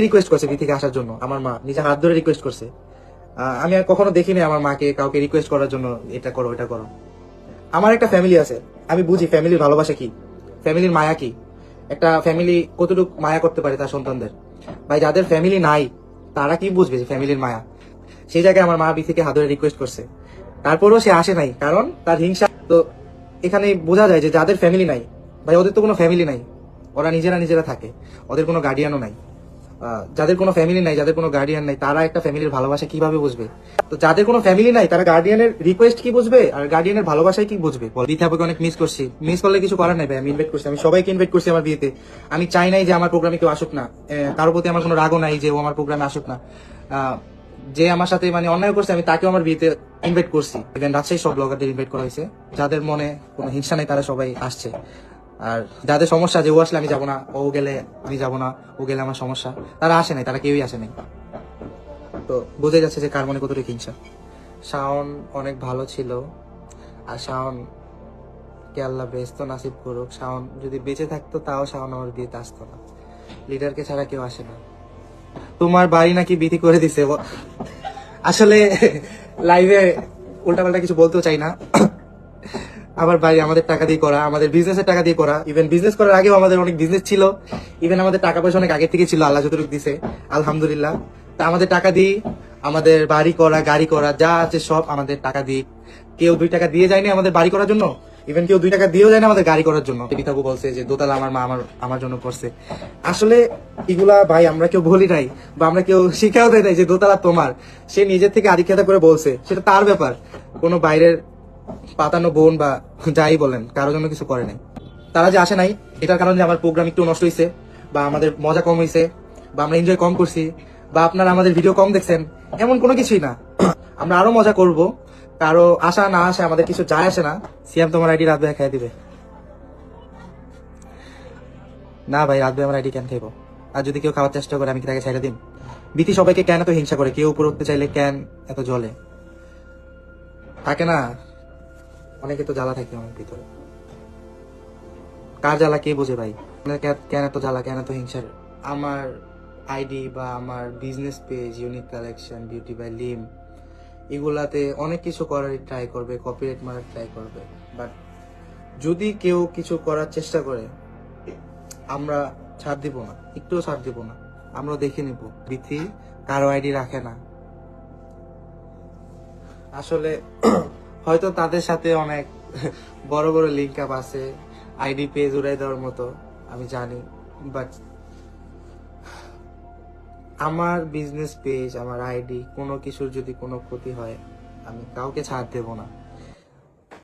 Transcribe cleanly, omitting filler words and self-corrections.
Request করছে বিথিকে আসার জন্য, আমার মা নিজে হাত ধরে রিকোয়েস্ট করছে। আমি আর কখনো দেখিনি আমার মাকে কাউকে রিকোয়েস্ট করার জন্য এটা করো এটা করো। আমার একটা ফ্যামিলি আছে, আমি বুঝি ফ্যামিলির ভালোবাসা কি, ফ্যামিলির মায়া কি, একটা ফ্যামিলি কতটুকু মায়া করতে পারে তার সন্তানদের। ভাই যাদের ফ্যামিলি নাই তারা কি বুঝবে যে ফ্যামিলির মায়া। সেই জায়গায় আমার মা বিথিকে হাত ধরে রিকোয়েস্ট করছে, তারপরেও সে আসে নাই, কারণ তার হিংসা। তো এখানে বোঝা যায় যে যাদের ফ্যামিলি নাই, ভাই ওদের তো কোনো ফ্যামিলি নাই, ওরা নিজেরা থাকে, ওদের কোনো গার্ডিয়ানও নাই। যাদের কোনো ফ্যামিলি নাই, যাদের কোনো গার্ডিয়ান নাই, তারা একটা ফ্যামিলির ভালোবাসা কিভাবে বুঝবে? তো যাদের কোনো ফ্যামিলি নাই তারা গার্ডিয়ানের রিকোয়েস্ট কি বুঝবে আর গার্ডিয়ানের ভালোবাসায় কি বুঝবে? বিথি আপুকে অনেক মিস করছি, মিস করলে কিছু করার নাই ভাই। আমি ইনভাইট করছি, আমি সবাইকে ইনভাইট করছি আমার বিয়েতে। আমি চাই নাই যে আমার প্রোগ্রামে কেউ আসুক না, কারোর প্রতি আমার কোনো রাগও নাই যে ও আমার প্রোগ্রামে আসুক না। যে আমার সাথে মানে অন্যায় করছে আমি তাকেও আমার বিয়েতে ইনভাইট করছি। ইভেন রাজশাহী সব ব্লগারদের ইনভাইট করা হয়েছে, যাদের মনে কোনো হিংসা নেই তারা সবাই আসছে। আর যাদের সমস্যা যে ও আসলে আমি যাবো না, ও গেলে আমি যাবো না, ও গেলে আমার সমস্যা, তারা আসে নাই, তারা কেউই আসে নাই। তো বোঝা যাচ্ছে যে কার মনে কতটুকু হিংসা। শাওন অনেক ভালো ছিল, আর শাওন কে আল্লাহ বেহেশত নাসিব করুক। শাওন যদি বেঁচে থাকতো তাও শাওন আমার বিয়েতে আসতো না, লিডারকে ছাড়া কেউ আসে না। তোমার বাড়ি নাকি বিধি করে দিছে। আসলে লাইভে উল্টাপাল্টা কিছু বলতেও চাই না। আমার বাড়ি আমাদের টাকা দিয়ে করা, আমাদের বিজনেসের টাকা দিয়ে করা। ইভেন বিজনেস করার আগেও আমাদের অনেক বিজনেস ছিল, ইভেন আমাদের টাকা পয়সা অনেক আগে থেকে ছিল, আল্লাহ যতটুকু দিছে আলহামদুলিল্লাহ। তা আমাদের টাকা দিয়ে আমাদের বাড়ি করা, গাড়ি করা, যা আছে সব আমাদের টাকা দিয়ে। কেউ 2 টাকা দিয়ে যায়নি আমাদের বাড়ি করার জন্য, ইভেন কেউ 2 টাকা দিয়েও যায় না আমাদের গাড়ি করার জন্য। পিতাবু বলছে যে দোতলা আমার মা আমার জন্য করছে। আসলে এগুলা ভাই আমরা কেউ বলি নাই, বা আমরা কেউ শিখাও দেয় নাই যে দোতলা তোমার। সে নিজের থেকে আধিক্যতা করে বলছে, সেটা তার ব্যাপার। কোনো বাইরের পাতানো বোন বা যাই বলেন কারোর জন্য কিছু করে নাই। তারা যে আসে নাই এটার কারণে আমার প্রোগ্রাম একটু নষ্ট হয়েছে, বা আমাদের মজা কম হয়েছে, বা আমরা এনজয় কম করছি, বা আপনারা আমাদের ভিডিও কম দেখছেন, এমন কোনো কিছুই না। আমরা আরো মজা করব, কারো আসা না আসে আমাদের কিছু যায় আসে না। সিয়াম তোমার আইডি রাত ভাই খাই দিবে না ভাই, রাত ভাই আমার আইডি কেন খাইবো? আর যদি কেউ খাওয়ার চেষ্টা করে আমি কি তাকে ছেড়ে দিন? বিতি সবাইকে কেন এত হিংসা করে, কেউ উপরে উঠতে চাইলে কেন এত জ্বলে? থাকে না অনেকে তো জ্বালা থাকে আমার ভিতরে, কার জ্বালা কে বোঝে ভাই? কেন এত জ্বালা, কেন এত হিংসার? আমার আইডি বা আমার business page unique collection beauty by লিম, এগুলাতে অনেক কিছু করার ট্রাই করবে, কপিরাইট মারার ট্রাই করবে, বাট যদি কেউ কিছু করার চেষ্টা করে আমরা ছাড় দিব না, একটুও ছাড় দিব না। আমরা দেখে নিব। বিথি কারো আইডি রাখে না। আসলে হয়তো তাদের সাথে অনেক বড় বড় লিঙ্ক আপ আছে, আইডি পেজ উড়াই দেওয়ার মতো, আমি জানি। বাট আমার বিজনেস পেজ, আমার আইডি, কোনো কিছুর যদি কোনো ক্ষতি হয় আমি কাউকে ছাড় দেব না।